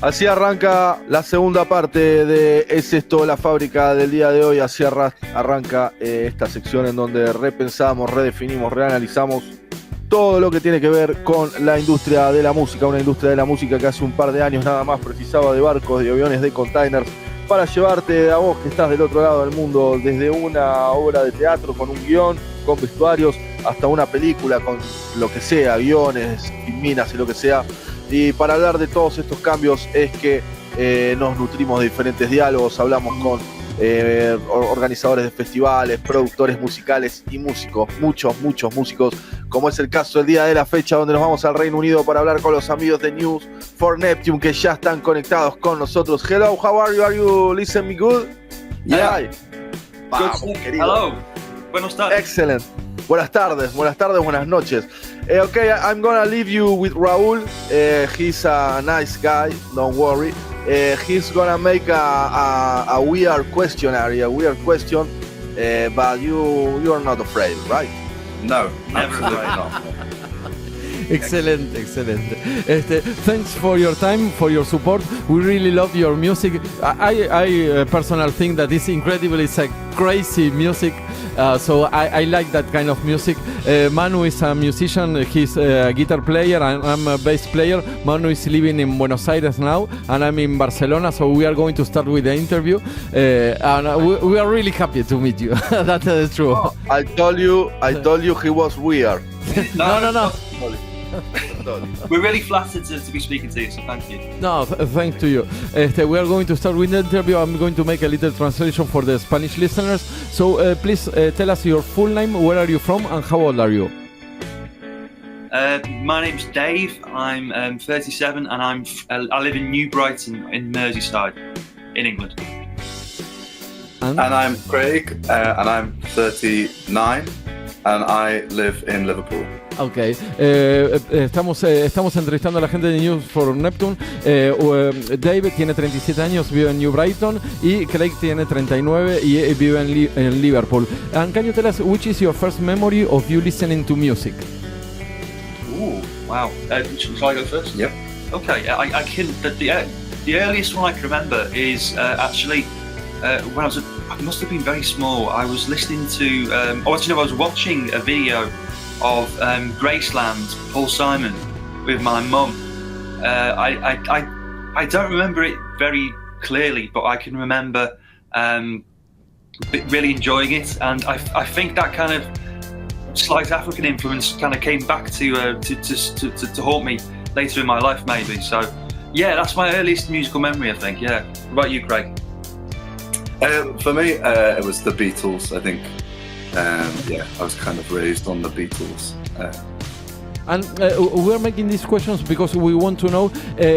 Así arranca la segunda parte de Es esto la fábrica del día de hoy. Así arranca esta sección en donde repensamos, redefinimos, reanalizamos todo lo que tiene que ver con la industria de la música. Una industria de la música que hace un par de años nada más precisaba de barcos, de aviones, de containers para llevarte a vos que estás del otro lado del mundo, desde una obra de teatro con un guión, con vestuarios, hasta una película con lo que sea, aviones, minas y lo que sea. Y para hablar de todos estos cambios es que nos nutrimos de diferentes diálogos, hablamos con organizadores de festivales, productores musicales y músicos, muchos músicos, como es el caso del día de la fecha, donde nos vamos al Reino Unido para hablar con los amigos de News for Neptune que ya están conectados con nosotros. Hello, how are you? Are you listening me good? Yeah. Vamos, querido. Hello. Buenas tardes. Excellent. Buenas tardes, buenas noches. Okay, I'm gonna leave you with Raúl. He's a nice guy, don't worry. He's gonna make a weird questionnaire, a weird question, but you're not afraid, right? No, absolutely not. Excellent. Thanks for your time, for your support. We really love your music. I personally think that it's incredible. It's a crazy music. So I like that kind of music. Manu is a musician. He's a guitar player. I'm a bass player. Manu is living in Buenos Aires now, and I'm in Barcelona. So we are going to start with the interview. And we are really happy to meet you. That's true. Oh, I told you he was weird. No. We're really flattered to be speaking to you, so thank you. No, thanks to you. We are going to start with the interview. I'm going to make a little translation for the Spanish listeners. So please tell us your full name, where are you from, and how old are you? My name's Dave. I'm 37, and I live in New Brighton in Merseyside, in England. And I'm Craig, and I'm 39, and I live in Liverpool. Ok, estamos entrevistando a la gente de News for Neptune. Dave tiene 37 años, vive en New Brighton, y Craig tiene 39 y vive en Liverpool. And can you tell us which is your first memory of you listening to music? Ooh, wow. Shall I go first? Yep. Okay, I can. The earliest one I can remember is actually when I must have been very small. I was listening to. I was watching a video of Graceland, Paul Simon, with my mum. I don't remember it very clearly, but I can remember really enjoying it, and I think that kind of slight African influence kind of came back to haunt me later in my life, maybe. So yeah, that's my earliest musical memory, I think. Yeah. What about you, Craig? For me, it was the Beatles, I think. I was kind of raised on the Beatles. And we're making these questions because we want to know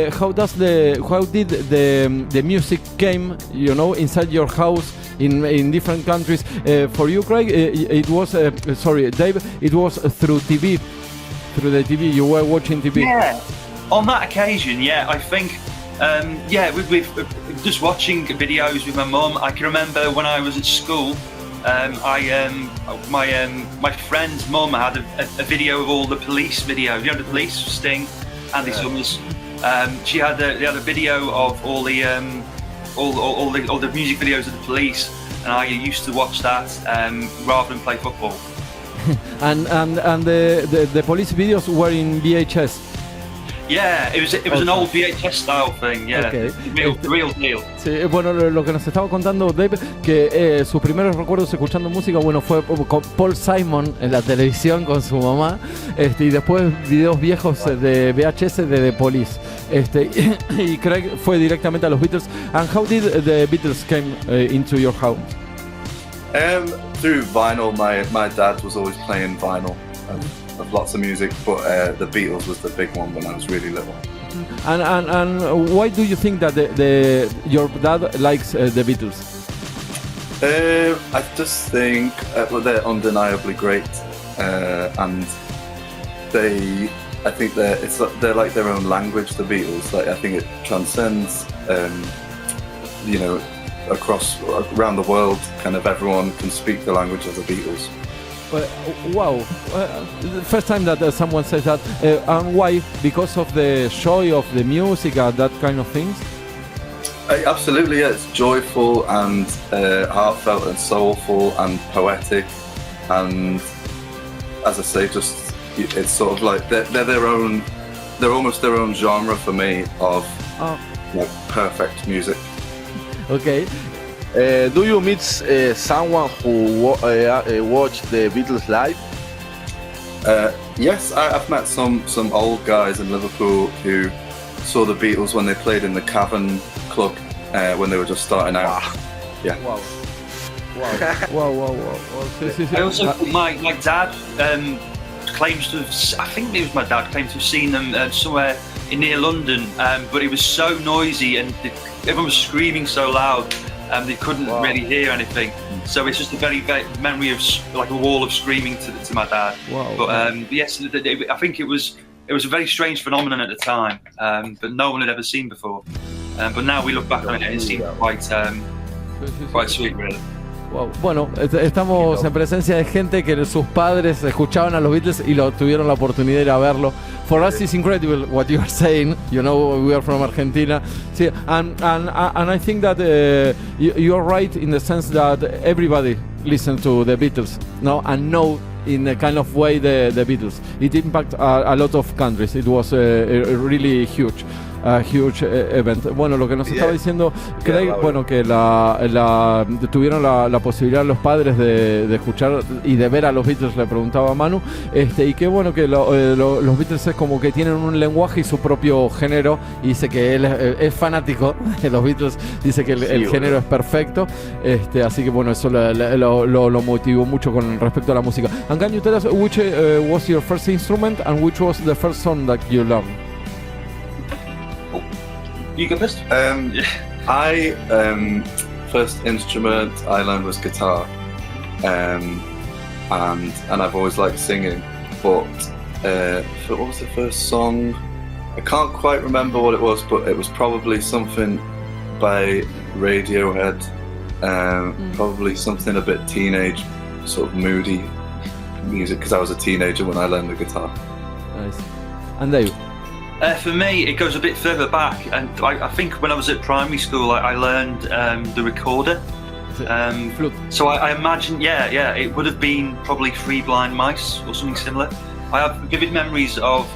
how did the music came, inside your house in different countries. For you, Craig, it was Dave, it was through TV, through the TV. You were watching TV. Yeah, on that occasion, yeah, I think. We've just watching videos with my mum. I can remember when I was at school. My friend's mum had a video of all the Police videos. The Police, Sting, Andy Summers. She had a video of all the music videos of the Police, and I used to watch that rather than play football. and the Police videos were in VHS. Yeah, it was an old VHS style thing, yeah. Okay. Real deal. Sí, bueno, lo que nos estaba contando Dave, que sus primeros recuerdos escuchando música, fue con Paul Simon en la televisión con su mamá, y después videos viejos de VHS de The Police. Y Craig fue directamente a los Beatles. And how did the Beatles came into your house? Through vinyl. My dad was always playing vinyl of lots of music, but the Beatles was the big one when I was really little. And why do you think that your dad likes the Beatles? I just think they're undeniably great, and I think they're like their own language. The Beatles, I think it transcends, around the world. Kind of everyone can speak the language of the Beatles. Wow, the first time that someone says that, and why? Because of the joy of the music and that kind of things? Absolutely, yeah. It's joyful and heartfelt and soulful and poetic, and as I say, just it's sort of like they're almost their own genre for me of perfect music. Okay. Do you meet someone who watched the Beatles live? Yes, I've met some old guys in Liverpool who saw the Beatles when they played in the Cavern Club when they were just starting out. Wow. Yeah. Wow. Wow. I also, my dad claims to have, I think it was my dad, claims to have seen them somewhere near London, but it was so noisy and everyone was screaming so loud they couldn't really hear anything. So it's just a very memory of like a wall of screaming to my dad. Wow. But yes, I think it was a very strange phenomenon at the time, but no one had ever seen before. But now we look back on it and it seemed quite sweet, really. Wow. Bueno, estamos en presencia de gente que sus padres escuchaban a los Beatles y tuvieron la oportunidad de ir a verlo. For us, it's incredible what you are saying. You know, we are from Argentina. See, and I think that you are right in the sense that everybody listens to the Beatles, no, and know in a kind of way the Beatles. It impacted a lot of countries. It was really huge. A huge event. Bueno, lo que nos estaba diciendo Craig, bueno, que tuvieron la posibilidad los padres de escuchar y de ver a los Beatles, le preguntaba a Manu, y que bueno, que los Beatles es como que tienen un lenguaje y su propio género, y dice que él es fanático de los Beatles, dice que el género es perfecto, así que bueno, eso lo motivó mucho con respecto a la música. And can you tell us which was your first instrument and which was the first song that you learned? You go first. I first instrument I learned was guitar, and I've always liked singing. But what was the first song? I can't quite remember what it was, but it was probably something by Radiohead. Probably something a bit teenage, sort of moody music, because I was a teenager when I learned the guitar. Nice. And Dave? For me, it goes a bit further back, and I think when I was at primary school, I learned the recorder. Flute. So I imagine, it would have been probably Three Blind Mice or something similar. I have vivid memories of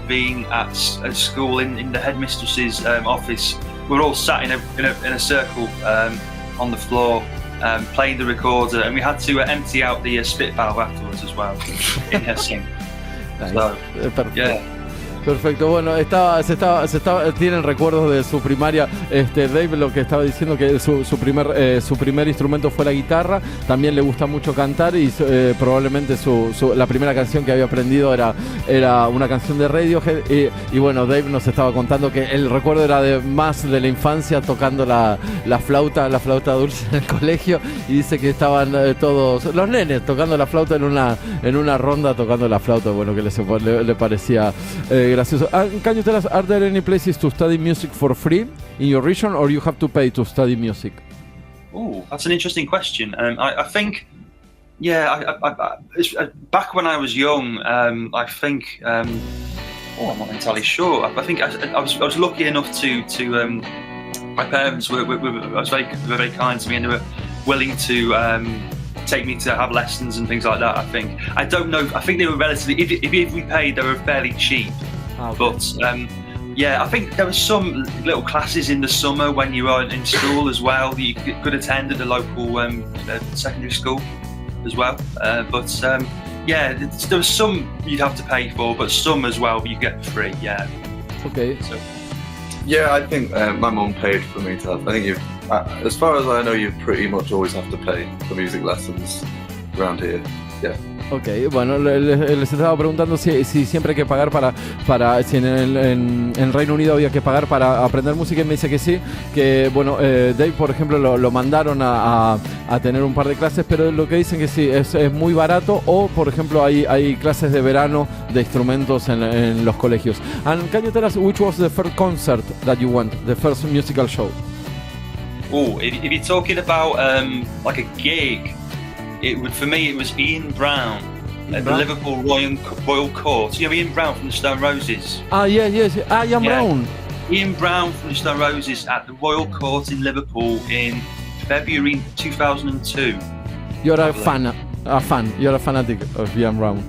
being at school in the headmistress's office. We were all sat in a circle on the floor, playing the recorder, and we had to empty out the spit valve afterwards as well in her sink. Nice. So, yeah. Perfecto, bueno, tienen recuerdos de su primaria. Dave lo que estaba diciendo que su primer instrumento fue la guitarra. También le gusta mucho cantar y probablemente la primera canción que había aprendido era una canción de Radiohead. Y bueno, Dave nos estaba contando que el recuerdo era más de la infancia tocando la flauta dulce en el colegio, y dice que estaban todos los nenes tocando la flauta en una ronda tocando la flauta. Bueno, que le parecía gracioso. Can you tell us, are there any places to study music for free in your region, or you have to pay to study music? Oh, that's an interesting question. I think, back when I was young, I think, I'm not entirely sure. I think I was lucky enough to my parents were very kind to me, and they were willing to take me to have lessons and things like that. I don't know. I think they were relatively. If we paid, they were fairly cheap. Okay. But I think there were some little classes in the summer when you were in school as well that you could attend at a local secondary school as well. There was some you'd have to pay for, but some as well you get for free. Yeah. Okay. So. Yeah, I think my mum paid for me to have. I think as far as I know, you pretty much always have to pay for music lessons around here. Yeah. Ok, bueno, les estaba preguntando si siempre hay que pagar si en Reino Unido había que pagar para aprender música, y me dice que sí, que bueno, Dave por ejemplo lo mandaron a tener un par de clases, pero lo que dicen que sí, es muy barato, o por ejemplo hay clases de verano de instrumentos en los colegios. And can you tell us which was the first concert that you went, the first musical show? Oh, if you're talking about like a gig, for me it was Ian Brown at the Liverpool Royal Court. You know Ian Brown from the Stone Roses? Yes. Ian Brown. Ian Brown from the Stone Roses at the Royal Court in Liverpool in February 2002. You're a fan. You're a fanatic of Ian Brown.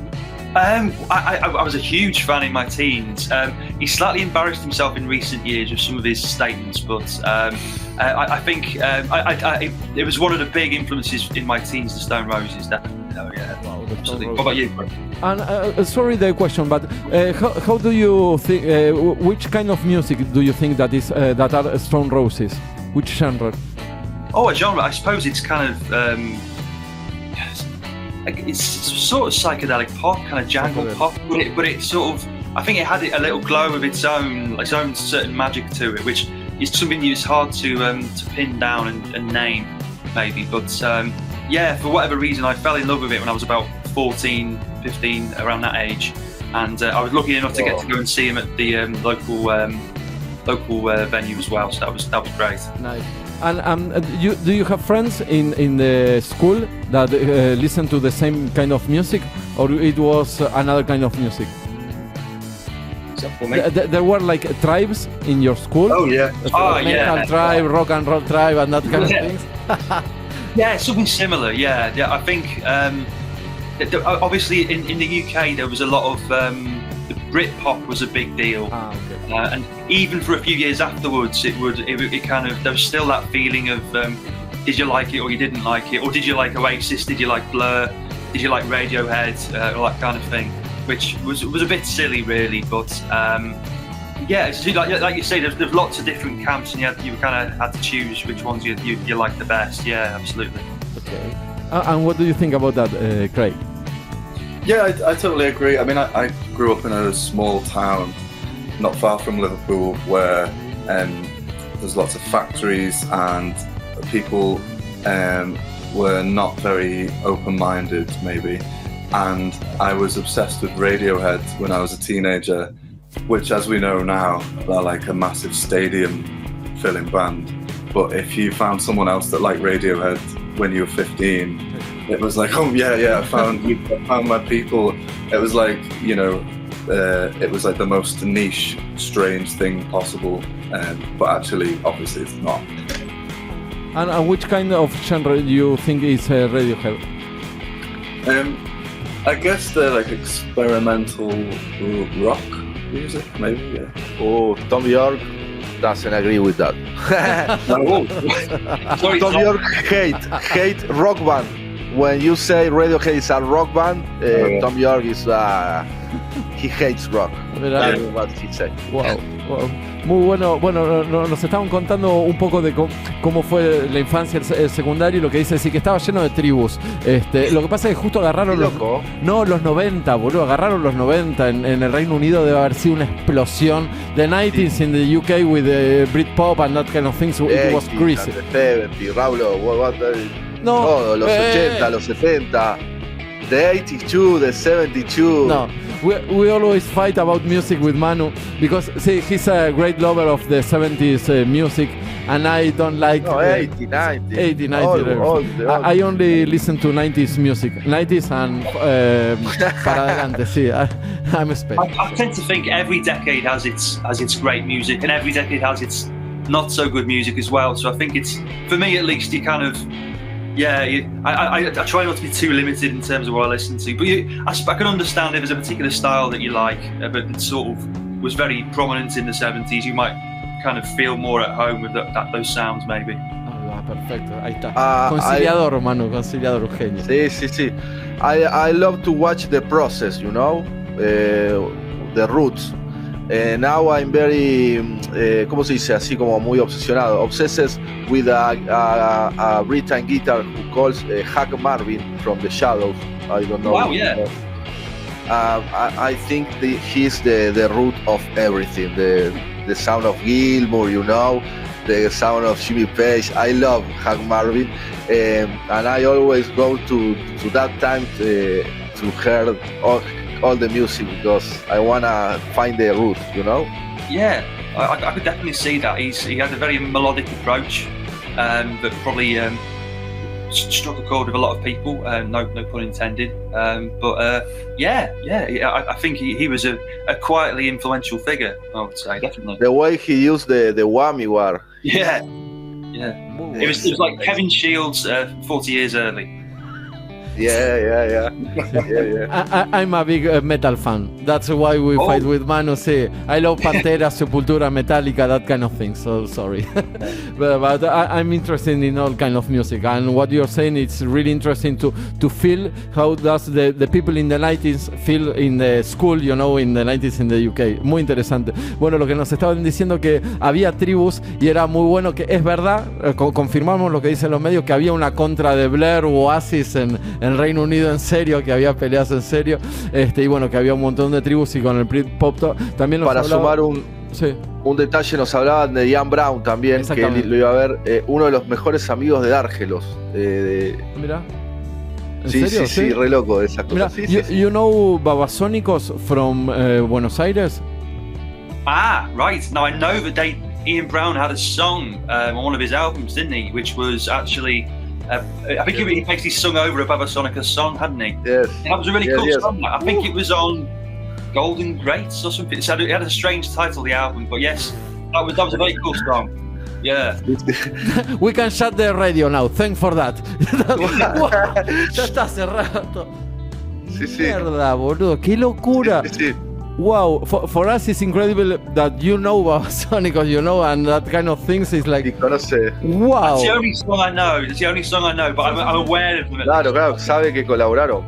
I was a huge fan in my teens. He slightly embarrassed himself in recent years with some of his statements, but I think it was one of the big influences in my teens, the Stone Roses. Definitely. Oh, yeah. Wow, absolutely. What about you? And sorry the question, but how do you think? Which kind of music do you think that are Stone Roses? Which genre? Oh, a genre. I suppose it's kind of. It's sort of psychedelic pop, kind of jangle pop, but it sort of, I think it had a little glow of its own certain magic to it, which is something that's hard to pin down and name, maybe. But yeah, for whatever reason, I fell in love with it when I was about 14, 15, around that age, and I was lucky enough to get to go and see him at the local venue as well. So that was great. Nice. And do you have friends in the school that listen to the same kind of music, or it was another kind of music? There were like tribes in your school. Oh yeah. Metal tribe, rock and roll tribe, and that kind of things. Yeah, something similar. Yeah. I think obviously in the UK there was a lot of the Britpop was a big deal. Okay. And even for a few years afterwards, it kind of, there was still that feeling of did you like it or you didn't like it, or did you like Oasis, did you like Blur, did you like Radiohead, all that kind of thing, which was a bit silly really, but yeah, it's like you say, there's lots of different camps, and you kind of had to choose which ones you like the best. Yeah, absolutely. Okay. And what do you think about that, Craig? Yeah, I totally agree. I mean, I grew up in a small town not far from Liverpool where there's lots of factories, and people were not very open-minded maybe, and I was obsessed with Radiohead when I was a teenager, which, as we know now, they're like a massive stadium filling band. But if you found someone else that liked Radiohead when you were 15, it was like, oh yeah, I found my people. It was like, you know, it was like the most niche, strange thing possible, but actually, obviously, it's not. And which kind of genre do you think is Radiohead? I guess they're like experimental rock music, maybe. Yeah. Oh, Tom York doesn't agree with that. Sorry, Tom York hate rock band. When you say Radiohead is a rock band, Tom York is he hates rock. That's what he said. Wow. Muy bueno. Bueno, nos estaban contando un poco de cómo fue la infancia, el secundario, y lo que dice, sí, que estaba lleno de tribus. Lo que pasa es que justo agarraron los 90, boludo, agarraron los 90 en el Reino Unido. Debe haber sido una explosión. The 90s in the UK with the Britpop and that kind of things, it was crazy. The 70, Raulo, no, todo, los 80, los 70, the 82, the 72. No, we always fight about music with Manu because see, he's a great lover of the 70s music, and I don't like 80, 90. 80, 90. I only listen to 90s music, 90s and para adelante. Sí, I'm a space. I tend to think every decade has its great music, and every decade has its not so good music as well. So I think it's, for me at least, you kind of. Yeah, I try not to be too limited in terms of what I listen to, but I can understand if there's a particular style that you like, but it sort of was very prominent in the 70s. You might kind of feel more at home with those sounds, maybe. Perfecto, ahí está. Conciliador, Manu, conciliador, genio. Sí. I love to watch the process, you know, the roots. Now I'm very, ¿cómo se dice? Así como muy obsesionado. Obsessed with a Britain guitar who calls Hack Marvin from the Shadows. I don't know. Wow, yeah. I think he's the root of everything. The sound of Gilmour, you know, the sound of Jimmy Page. I love Hack Marvin, and I always go to that time to hear all the music because I wanna find the root, you know. Yeah, I could definitely see that. He had a very melodic approach, but probably struck a chord with a lot of people. No pun intended. I think he was a quietly influential figure. I would say definitely. The way he used the whammy bar. Yeah. It was like Kevin Shields 40 years early. Yeah. I'm a big metal fan. That's why we fight with Manu. See, I love Pantera, Sepultura, Metallica, that kind of thing. So sorry, but I'm interested in all kind of music. And what you're saying, it's really interesting to feel how does the people in the 90s feel in the school, you know, in the 90s in the UK. Muy interesante. Bueno, lo que nos estaban diciendo que había tribus y era muy bueno, que es verdad, confirmamos lo que dicen los medios, que había una contra de Blair o Oasis en Reino Unido, en serio, que había peleas en serio, y bueno, que había un montón de tribus, y con el Britpop también nos para hablaba, sumar un detalle, nos hablaban de Ian Brown también, que lo iba a ver, uno de los mejores amigos de Dárgelos. Mirá. ¿En sí, serio? Sí, re loco de esa cosa. Mirá, you know Babasónicos from Buenos Aires? Right. Now I know that Ian Brown had a song on one of his albums, didn't he? Which was actually, I think he basically sung over a Babasónicos song, hadn't he? Yes. And that was a really cool song. I think it was on Golden Greats or something. So it had a strange title, the album, but yes, that was a very cool song. Yeah. We can shut the radio now. Thanks for that. Ya está cerrado. Sí. Mierda, boludo, qué locura. Sí. Wow, for us it's incredible that you know Babasónicos, you know, and that kind of things is like. No sé. Wow. It's the only song I know. But I'm aware of them. Claro, sabe que colaboraron.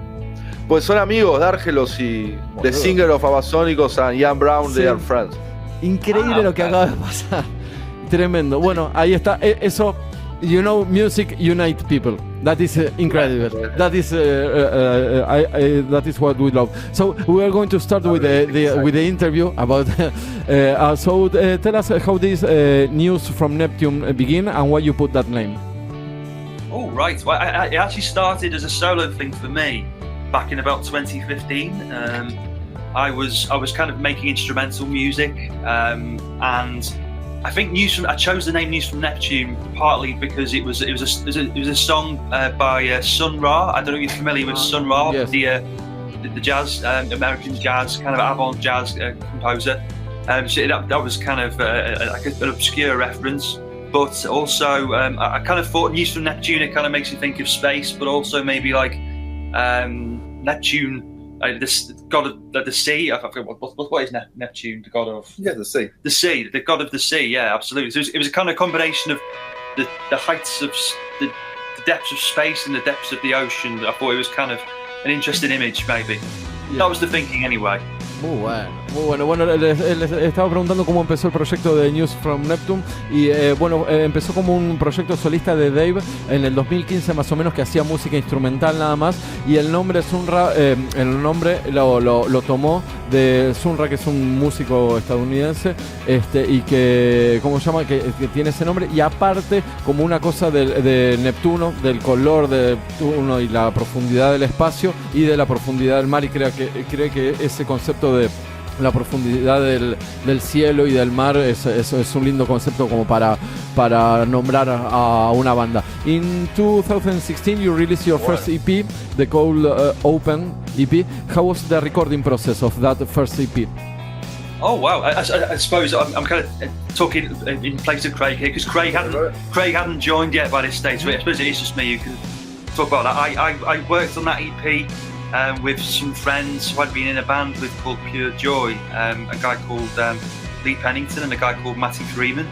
Pues son amigos, Dárgelos y The Singer of Babasónicos and Ian Brown, they are friends. Increíble lo que acaba de pasar. Tremendo. Bueno, ahí está. Eso, you know, music unite people. That is incredible. That is that is what we love. So we are going to start with the interview about. So tell us how this news from Neptune begin and why you put that name. Oh right. Well, it actually started as a solo thing for me back in about 2015. I was kind of making instrumental music, and I think I chose the name News from Neptune partly because it was a song by Sun Ra. I don't know if you're familiar with Sun Ra, yes. the jazz, American jazz, kind of avant jazz composer. So that was kind of like an obscure reference, but also I kind of thought News from Neptune, it kind of makes you think of space, but also maybe like Neptune. The god of the sea. I forget what is Neptune, the god of? Yeah, the sea. The sea, the god of the sea. Yeah, absolutely. So it was a kind of combination of the heights of the depths of space and the depths of the ocean. I thought it was kind of an interesting image, maybe. Yeah. That was the thinking, anyway. Muy bueno. Bueno, les estaba preguntando cómo empezó el proyecto de News from Neptune y empezó como un proyecto solista de Dave en el 2015 más o menos, que hacía música instrumental nada más, y el nombre Sun Ra, el nombre lo tomó de Sun Ra, que es un músico estadounidense, y que, ¿cómo se llama? Que tiene ese nombre, y aparte como una cosa de Neptuno, del color de Neptuno y la profundidad del espacio y de la profundidad del mar, y cree que ese concepto de la profundidad del cielo y del mar es un lindo concepto como para nombrar a una banda. In 2016 you released your first EP, the Cold Open EP. How was the recording process of that first EP? Oh wow! I suppose I'm kind of talking in place of Craig here, because Craig hadn't joined yet by this stage. So I suppose it is just me who can talk about that. I worked on that EP with some friends who I'd been in a band with called Pure Joy, a guy called Lee Pennington and a guy called Matty Freeman.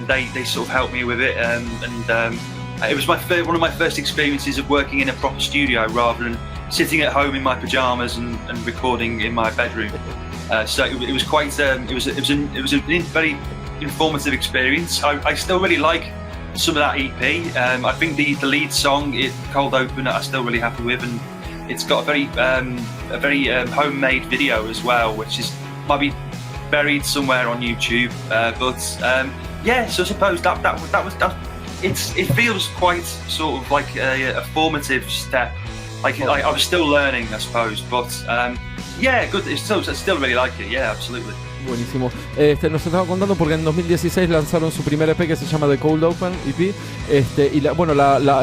They sort of helped me with it, and it was one of my first experiences of working in a proper studio rather than sitting at home in my pajamas and recording in my bedroom. So it was quite it was a very informative experience. I still really like some of that EP. I think the lead song, Cold Open, I'm still really happy with, and it's got a very homemade video as well, which might be buried somewhere on YouTube. So I suppose that it feels quite sort of like a formative step. Like I was still learning, I suppose, but good. I still really like it. Yeah, absolutely. Buenísimo. Nos estaba contando porque en 2016 lanzaron su primer EP que se llama The Cold Open EP. Y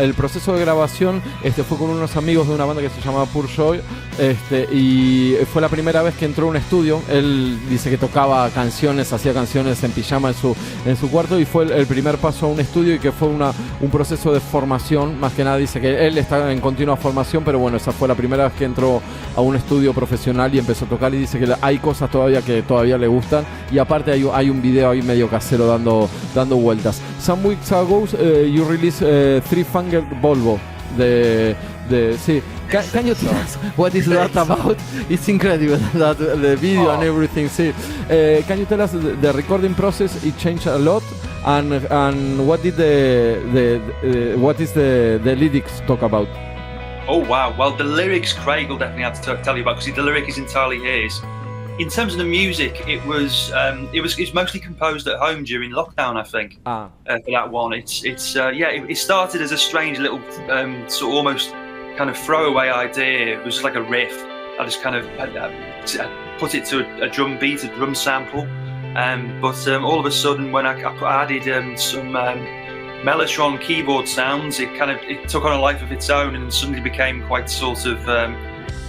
el proceso de grabación fue con unos amigos de una banda que se llamaba Pure Joy. Y fue la primera vez que entró a un estudio. Él dice que tocaba canciones, hacía canciones en pijama en su cuarto, y fue el primer paso a un estudio, y que fue un proceso de formación. Más que nada dice que él está en continua formación, pero bueno, esa fue la primera vez que entró a un estudio profesional y empezó a tocar, y dice que hay cosas todavía que todavía le gustan, y aparte hay un video ahí medio casero dando vueltas. Some weeks ago you released Three Finger Volvo. Sí. Can you tell us what is that about? It's incredible, that the video and everything. See, can you tell us the recording process? It changed a lot, and what did what is the lyrics talk about? Oh wow! Well, the lyrics Craig will definitely have to tell you about, because the lyric is entirely his. In terms of the music, it was mostly composed at home during lockdown, I think. For that one, it started as a strange little sort of almost kind of throwaway idea. It was just like a riff. I just kind of put it to a drum beat, a drum sample, but all of a sudden when I added some Mellotron keyboard sounds, it took on a life of its own and suddenly became quite sort of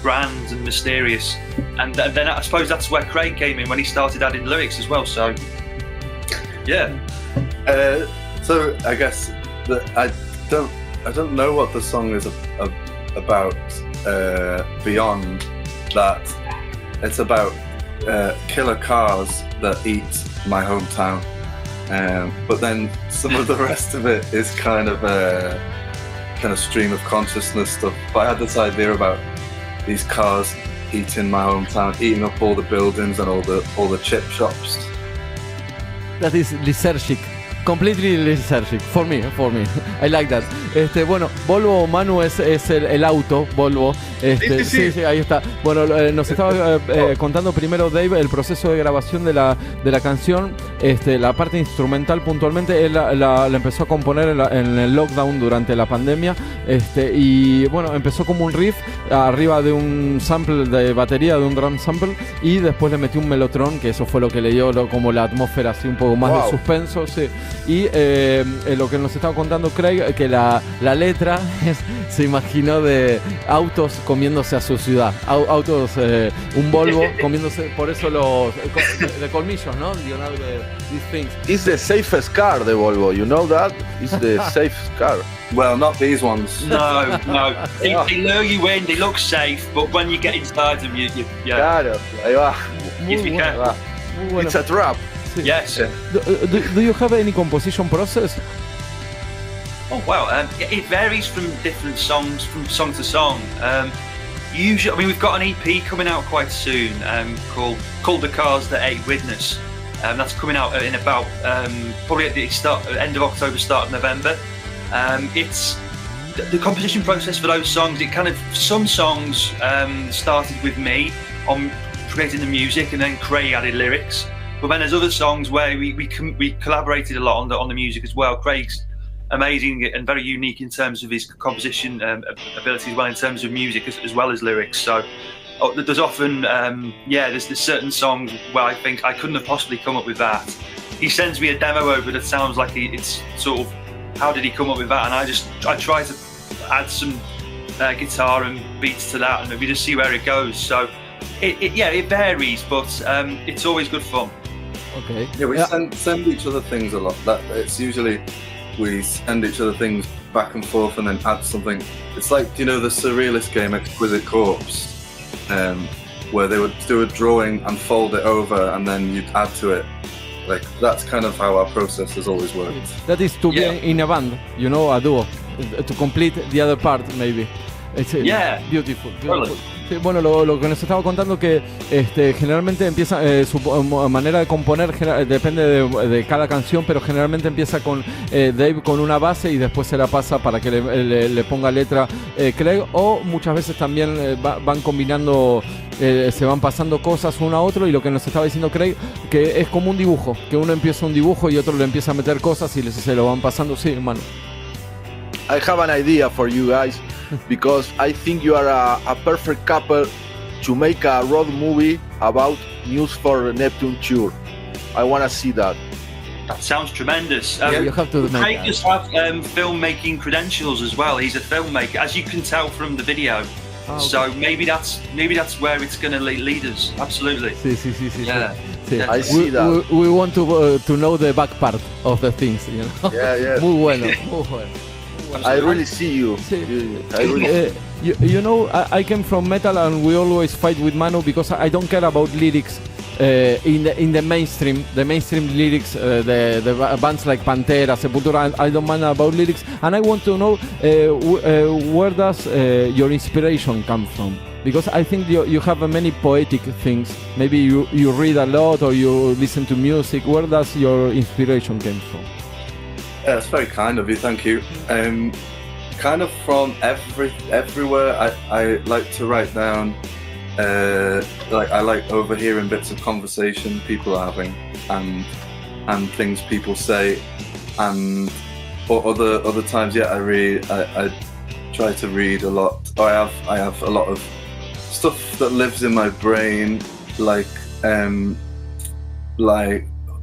grand and mysterious. And then I suppose that's where Craig came in, when he started adding lyrics as well. So yeah. So I guess that I don't know what the song is about beyond that. It's about killer cars that eat my hometown. But then some of the rest of it is kind of stream of consciousness stuff. But I had this idea about these cars eating my hometown, eating up all the buildings and all the chip shops. That is lysergic. Completely lysergic. For me. I like that. Bueno, Volvo, Manu, es el auto, Volvo. Sí, ahí está. Bueno, nos estaba contando primero Dave el proceso de grabación de la canción. La parte instrumental puntualmente, él la empezó a componer en el lockdown durante la pandemia. Y bueno, empezó como un riff arriba de un sample de batería, de un drum sample, y después le metió un Mellotron, que eso fue lo que le dio como la atmósfera así un poco más de suspenso. Sí. Y lo que nos estaba contando Craig, que la letra se imaginó de autos comiéndose a su ciudad, autos, un Volvo comiéndose, por eso los de colmillos, ¿no? Leonardo, these things. It's the safest car, the Volvo, you know that? It's the safest car. Well, not these ones. No. They lure you in, they look safe, but when you get inside them, you Claro, ahí va. You be careful. It's a trap. Yes. Do you have any composition process? Oh wow, it varies from different songs, from song to song. Usually, I mean, we've got an EP coming out quite soon called The Cars That Ate Witness. That's coming out in about probably at the end of October, start of November. It's the composition process for those songs. Some songs started with me on creating the music, and then Craig added lyrics. But then there's other songs where we collaborated a lot on the music as well. Craig's amazing and very unique in terms of his composition abilities, well, in terms of music as well as lyrics. So there's often there's certain songs where I think I couldn't have possibly come up with that. He sends me a demo over that sounds like it's sort of, how did he come up with that? And I try to add some guitar and beats to that, and we just see where it goes. So it varies, but it's always good fun. Okay. Yeah, we send each other things a lot. It's usually we send each other things back and forth and then add something. It's like, the surrealist game Exquisite Corpse, where they would do a drawing and fold it over and then you'd add to it. Like, that's kind of how our process has always worked. That is to be in a band, a duo, to complete the other part, maybe. It's beautiful. Totally. Sí, bueno, lo que nos estaba contando que generalmente empieza su manera de componer depende de cada canción, pero generalmente empieza con Dave con una base y después se la pasa para que le ponga letra Craig, o muchas veces también van combinando, se van pasando cosas uno a otro, y lo que nos estaba diciendo Craig, que es como un dibujo, que uno empieza un dibujo y otro le empieza a meter cosas y se lo van pasando. Sí, hermano. I have an idea for you guys, because I think you are a perfect couple to make a road movie about news for Neptune tour. I want to see that. That sounds tremendous. You have to make Craig that. does have filmmaking credentials as well. He's a filmmaker, as you can tell from the video. Okay. So maybe that's where it's going to lead us. Absolutely. Sí. Yeah. Sí. I see that. We want to know the back part of the things, you know. Yeah. Muy bueno. I really see you. Sí. I really You know, I came from metal and we always fight with Manu because I don't care about lyrics in the mainstream lyrics, the bands like Pantera, Sepultura. I don't mind about lyrics, and I want to know where does your inspiration come from? Because I think you have many poetic things. Maybe you read a lot or you listen to music. Where does your inspiration come from? Yeah, it's very kind of you. Thank you. Kind of from everywhere. I like to write down. Like I like overhearing bits of conversation people are having and things people say, and or other times, yeah, I read. I try to read a lot. I have a lot of stuff that lives in my brain, like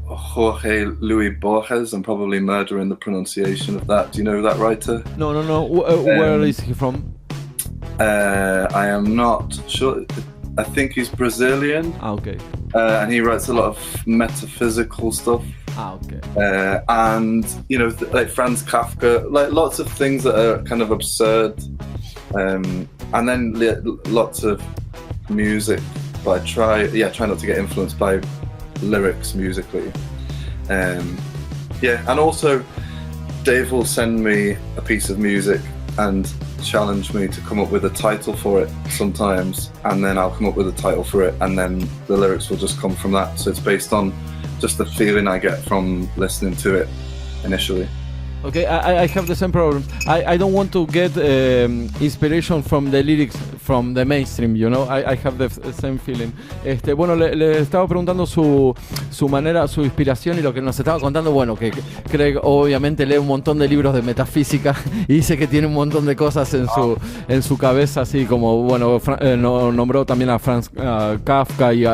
Jorge Luis Borges. I'm probably murdering the pronunciation of that. Do you know that writer? No. Where is he from? I am not sure. I think he's Brazilian. Okay. And he writes a lot of metaphysical stuff. Okay. And you know, like Franz Kafka, like lots of things that are kind of absurd. And then lots of music. But I try not to get influenced by lyrics musically. And also Dave will send me a piece of music and challenge me to come up with a title for it sometimes, and then I'll come up with a title for it, and then the lyrics will just come from that. So it's based on just the feeling I get from listening to it initially. Okay, I have the same problem. I don't want to get inspiration from the lyrics from the mainstream, you know. I have the same feeling. Bueno, le estaba preguntando su manera, su inspiración, y lo que nos estaba contando, bueno, que Craig obviamente lee un montón de libros de metafísica y dice que tiene un montón de cosas en su cabeza, así como, bueno, nombró también a Franz Kafka y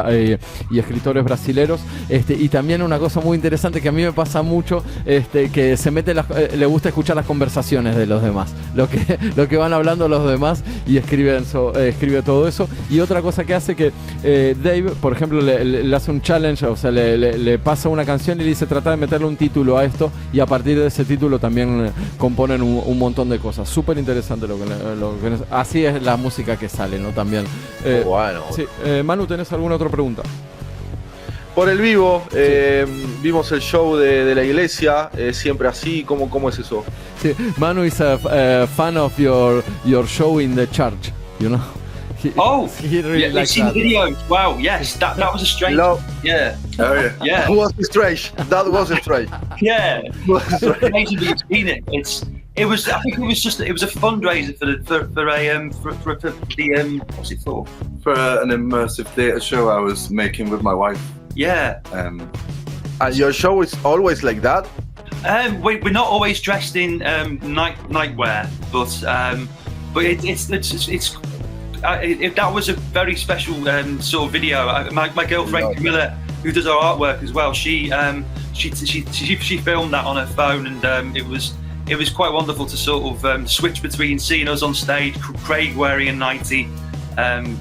escritores brasileros. Y también una cosa muy interesante que a mí me pasa mucho, que se mete le gusta escuchar las conversaciones de los demás, lo que van hablando los demás, y escribe todo eso. Y otra cosa que hace que Dave, por ejemplo, le hace un challenge, o sea, le pasa una canción y le dice trata de meterle un título a esto, y a partir de ese título también componen un montón de cosas. Súper interesante lo que así es la música que sale, ¿no? También. Bueno. Sí. Manu, ¿tenés alguna otra pregunta? Por el vivo, vimos el show de la iglesia, siempre así, ¿cómo es eso? Sí, Manu is a fan of your show in the church, you know. He really likes seen that. videos. Wow, yes, that was a strange. Yeah. Oh yeah. Yeah. That was strange. That was strange. Yeah. Amazing that you've seen it. It was a fundraiser for the what's it for? For an immersive theatre show I was making with my wife. Yeah. And your show is always like that? We're not always dressed in nightwear, but that was a very special sort of video. My girlfriend Camilla, who does our artwork as well, she filmed that on her phone, and it was quite wonderful to sort of switch between seeing us on stage, Craig wearing a nightie,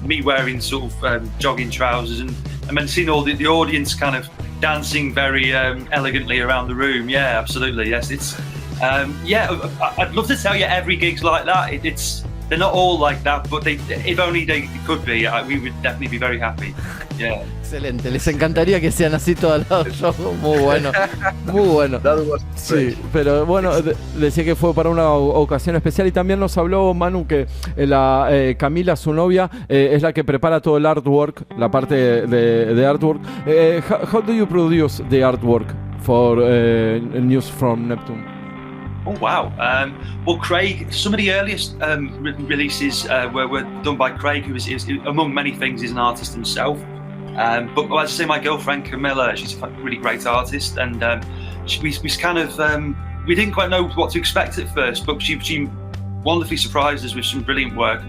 me wearing sort of jogging trousers, and then seeing all the audience kind of dancing very elegantly around the room. Yeah, absolutely. Yes, it's I'd love to tell you every gig's like that. They're not all like that, but if only they could be, we would definitely be very happy. Yeah. Excelente, les encantaría que sean así todos los shows. Muy bueno, muy bueno. Sí, pero bueno, decía que fue para una ocasión especial, y también nos habló Manu que Camila, su novia, es la que prepara todo el artwork, la parte de artwork. How do you produce the artwork for News from Neptune? Oh wow! Well, Craig, some of the earliest releases were done by Craig, who is among many things is an artist himself. But as I say, my girlfriend Camilla, she's a really great artist, and we kind of we didn't quite know what to expect at first, but she wonderfully surprised us with some brilliant work.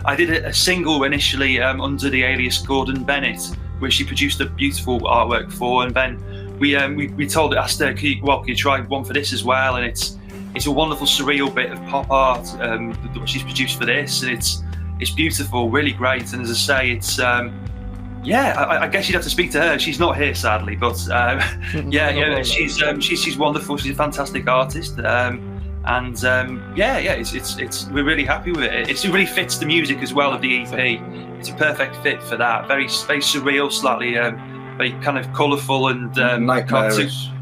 I did a single initially under the alias Gordon Bennett, which she produced a beautiful artwork for, and then we asked her, can you try one for this as well? And it's a wonderful surreal bit of pop art that she's produced for this, and it's beautiful, really great. And as I say, it's I guess you'd have to speak to her. She's not here, sadly, but she's wonderful. She's a fantastic artist, we're really happy with it. It really fits the music as well of the EP. It's a perfect fit for that. Very surreal, slightly very kind of colourful and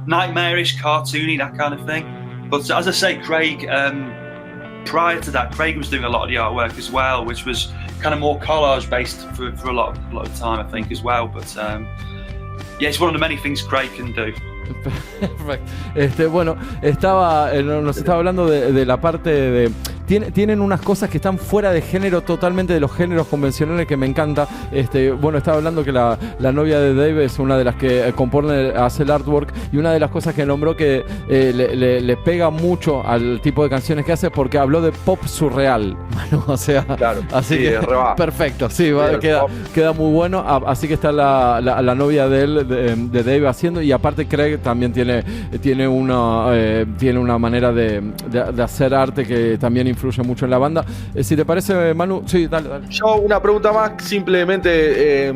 nightmarish, cartoony, that kind of thing. But as I say, Craig, prior to that, Craig was doing a lot of the artwork as well, which was kind of more collage based for a lot of time, I think, as well. But it's one of the many things Craig can do. Perfecto. Bueno, nos estaba hablando de la parte de... Tienen unas cosas que están fuera de género, totalmente de los géneros convencionales, que me encanta. Estaba hablando que la novia de Dave es una de las que compone, hace el artwork, y una de las cosas que nombró que le pega mucho al tipo de canciones que hace, porque habló de pop surreal. Bueno, o sea, claro, así sí, que perfecto, sí, queda muy bueno. Así que está la novia de él, de Dave, haciendo, y aparte Craig también tiene una manera de hacer arte que también influye mucho en la banda. Si te parece, Manu, sí, dale. Yo una pregunta más, simplemente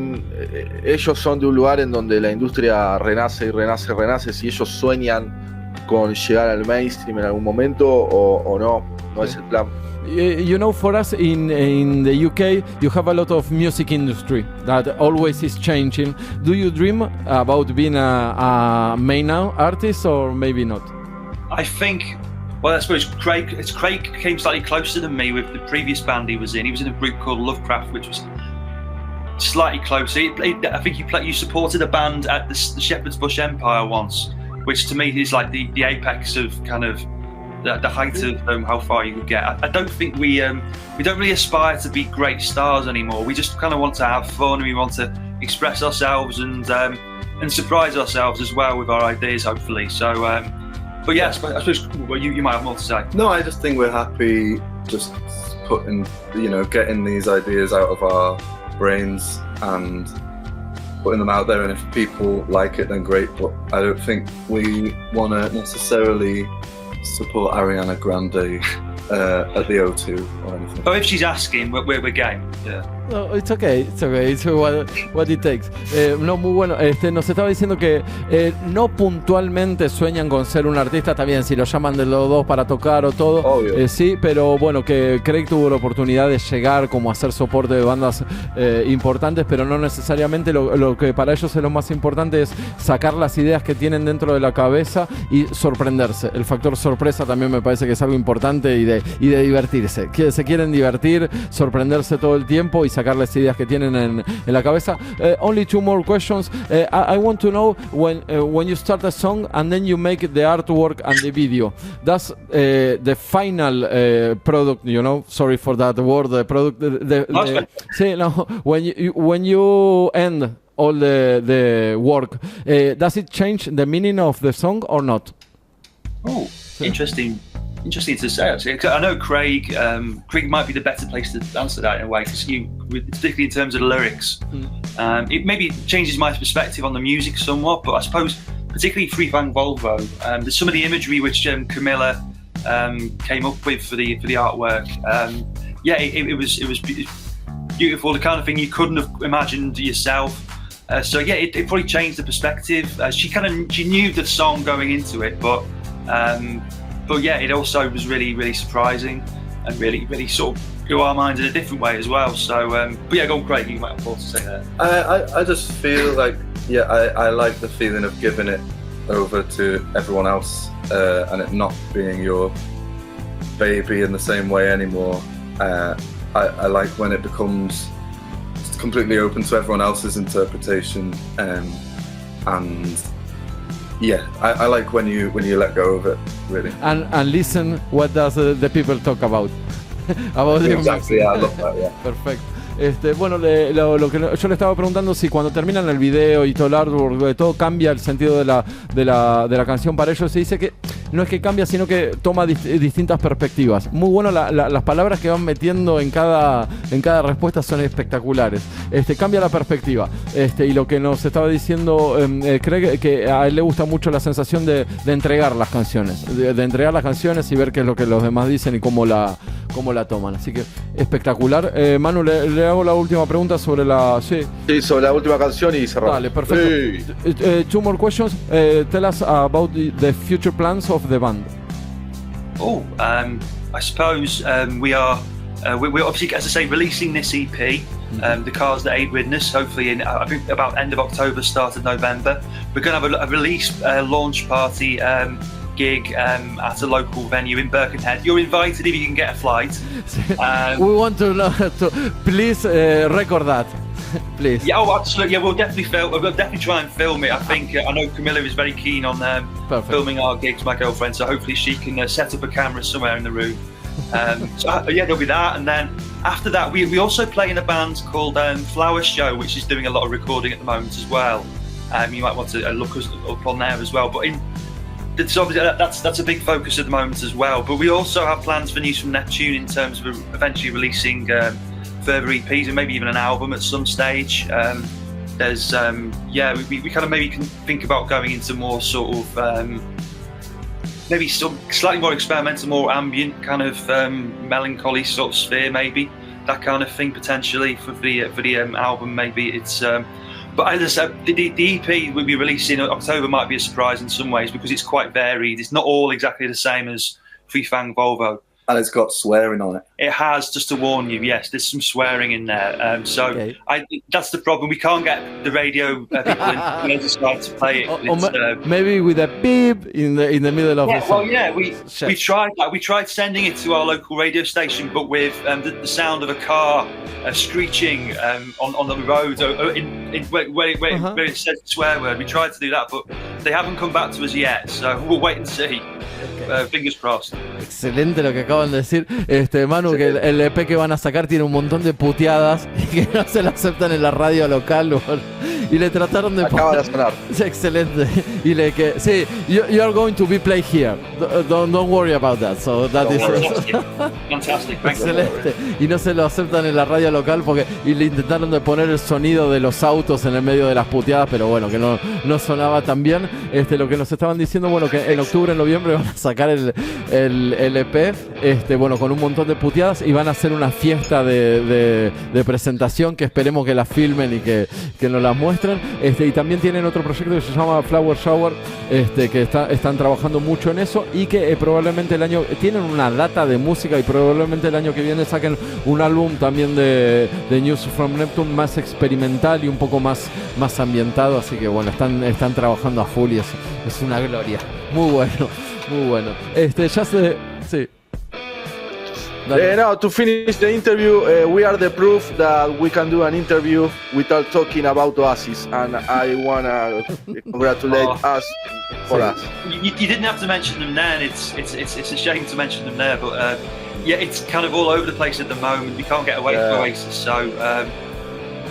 ellos son de un lugar en donde la industria renace y renace. Si ellos sueñan con llegar al mainstream en algún momento o no es el plan. You know, for us in the UK, you have a lot of music industry that always is changing. Do you dream about being a main artist, or maybe not? I think, well, I suppose Craig came slightly closer than me with the previous band he was in. He was in a group called Lovecraft, which was slightly closer. I think you supported a band at the Shepherd's Bush Empire once, which to me is like the apex of kind of the height of how far you could get. I don't think we don't really aspire to be great stars anymore. We just kind of want to have fun. We want to express ourselves and surprise ourselves as well with our ideas, hopefully. So, but yes, I suppose you might have more to say. No, I just think we're happy just getting these ideas out of our brains and putting them out there. And if people like it, then great. But I don't think we want to necessarily support Ariana Grande at the O2 or anything. Oh, if she's asking, we're game. Yeah. No, it's okay. It's what it takes. No, muy bueno. Nos estaba diciendo que no puntualmente sueñan con ser un artista. Está bien, si lo llaman de los dos para tocar o todo, sí, pero bueno, que Craig tuvo la oportunidad de llegar como a hacer soporte de bandas importantes, pero no necesariamente. Lo que para ellos es lo más importante es sacar las ideas que tienen dentro de la cabeza y sorprenderse. El factor sorpresa también me parece que es algo importante, y de divertirse. Que se quieren divertir, sorprenderse todo el tiempo y sacar las ideas que tienen en la cabeza. Only two more questions. I want to know when you start a song and then you make the artwork and the video. That's the final product. You know, sorry for that word. The product. When you end all the work, does it change the meaning of the song or not? Oh, interesting to say, actually. I know Craig might be the better place to answer that in a way, because particularly in terms of the lyrics, it maybe changes my perspective on the music somewhat. But I suppose, particularly Free Fang Volvo, there's some of the imagery which Camilla came up with for the artwork. It was beautiful, the kind of thing you couldn't have imagined yourself. It probably changed the perspective. She knew the song going into it, but it also was really, really surprising and really, really sort of blew our minds in a different way as well. So, go on, Craig, you might have more to say there. I just feel like, I like the feeling of giving it over to everyone else and it not being your baby in the same way anymore. I like when it becomes completely open to everyone else's interpretation, and I like when you let go of it, really. And listen, what does the people talk about? About exactly, I love that, yeah. Perfecto. Bueno, lo que yo le estaba preguntando si cuando terminan el video y todo el artwork, todo cambia el sentido de la canción para ellos. Se dice que no es que cambia, sino que toma distintas perspectivas. Muy bueno, las palabras que van metiendo en cada respuesta son espectaculares. Cambia la perspectiva. Y lo que nos estaba diciendo, cree que a él le gusta mucho la sensación de entregar las canciones, de entregar las canciones y ver qué es lo que los demás dicen y cómo la toman. Así que espectacular. Manu, le hago la última pregunta sobre la... Sí, sobre la última canción y cerramos. Dale, perfecto. Sí. Two more questions. Tell us about the future plans of the band. I suppose we're obviously, as I say, releasing this EP, The Cars That Ate Witness, hopefully in I think about end of October, start of November. We're going to have a release launch party gig at a local venue in Birkenhead. You're invited if you can get a flight. We want to please record that. Please. Yeah, absolutely. Yeah, we'll definitely try and film it. I think I know Camilla is very keen on filming our gigs, my girlfriend. So hopefully she can set up a camera somewhere in the room. There'll be that, and then after that, we also play in a band called Flower Show, which is doing a lot of recording at the moment as well. You might want to look us up on there as well. But that's a big focus at the moment as well. But we also have plans for News from Neptune in terms of eventually releasing further EPs and maybe even an album at some stage. There's we kind of maybe can think about going into more sort of maybe some slightly more experimental, more ambient kind of melancholy sort of sphere, maybe that kind of thing potentially for the album. Maybe it's but as I said, the EP we'll be releasing in October might be a surprise in some ways because it's quite varied. It's not all exactly the same as Fui Fang Volvo. And it's got swearing on it. It has, just to warn you, yes, there's some swearing in there. Okay. That's the problem. We can't get the radio people in decide to play it. Maybe with a beep in the middle of the song. We tried that. We tried sending it to our local radio station, but with the sound of a car screeching on the road where it says the swear word. We tried to do that, but they haven't come back to us yet, so we'll wait and see. Fingers crossed. Excelente lo que acaban de decir, Manu, sí. Que el EP que van a sacar tiene un montón de puteadas y que no se lo aceptan en la radio local y le trataron de acaba de sonar. Excelente. Y sí, you are going to be played here. Don't worry about that. So that is fantastic. Excelente. Y no se lo aceptan en la radio local y le intentaron de poner el sonido de los autos en el medio de las puteadas, pero bueno, que no sonaba tan bien. Lo que nos estaban diciendo, bueno, que en octubre, en noviembre van a sacar el EP, bueno, con un montón de puteadas y van a hacer una fiesta de presentación que esperemos que la filmen y que nos la muestren. Y también tienen otro proyecto que se llama Flower Shower, que están trabajando mucho en eso y que probablemente tienen una data de música y probablemente el año que viene saquen un álbum también de News from Neptune más experimental y un poco más ambientado, así que bueno, están trabajando a full y es una gloria. Muy bueno. Sí. Now to finish the interview, we are the proof that we can do an interview without talking about Oasis, and I wanna congratulate us for us. You didn't have to mention them then. It's a shame to mention them there, but it's kind of all over the place at the moment. We can't get away from Oasis, so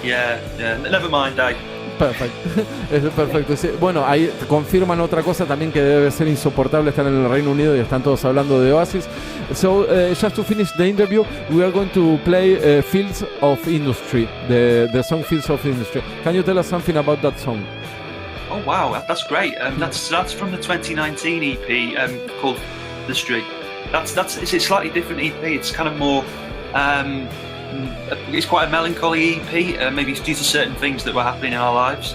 never mind, Dave. Perfecto. Sí. Bueno, ahí confirman otra cosa también, que debe ser insoportable estar en el Reino Unido y están todos hablando de Oasis. So just to finish the interview, we are going to play Fields of Industry, the song Fields of Industry. Can you tell us something about that song? Oh wow, that's great. That's from the 2019 EP called The Street. It's a slightly different EP. It's kind of more it's quite a melancholy EP, maybe it's due to certain things that were happening in our lives.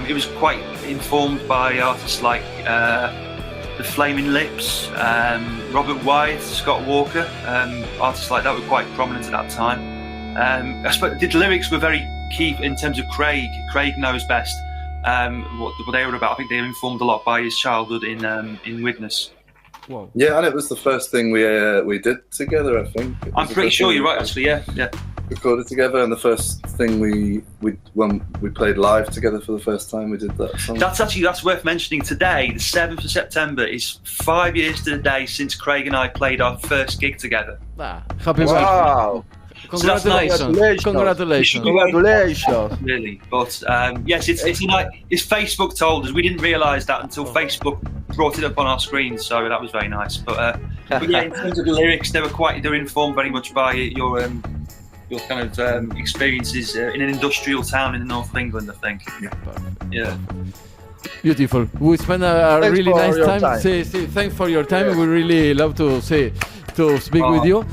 It was quite informed by artists like The Flaming Lips, Robert Wyatt, Scott Walker. Artists like that were quite prominent at that time. I suppose the lyrics were very key in terms of Craig. Craig knows best what they were about. I think they were informed a lot by his childhood in Widnes. Wow. Yeah, and it was the first thing we did together, I think. I'm pretty sure you're right, actually, yeah. Recorded together, and the first thing when we played live together for the first time, we did that song. That's worth mentioning. Today, the 7th of September, is 5 years to the day since Craig and I played our first gig together. Happy birthday. Congratulations. Congratulations. Congratulations. Really, but yes, it's Facebook told us. We didn't realise that until Facebook brought it up on our screens, so that was very nice. But yeah, in terms of the lyrics, they're informed very much by your kind of experiences in an industrial town in the north of England, I think. Yeah. Beautiful. We spent a Thanks really for nice your time. time. Thanks for your time. Yeah. We really love to speak with you.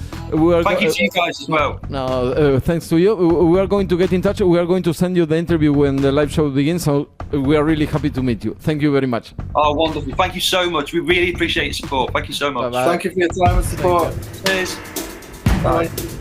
Thank you to you guys as well. No, thanks to you. We are going to get in touch. We are going to send you the interview when the live show begins. So we are really happy to meet you. Thank you very much. Oh, wonderful. Thank you so much. We really appreciate your support. Thank you so much. Bye-bye. Thank you for your time and support. Cheers. Bye.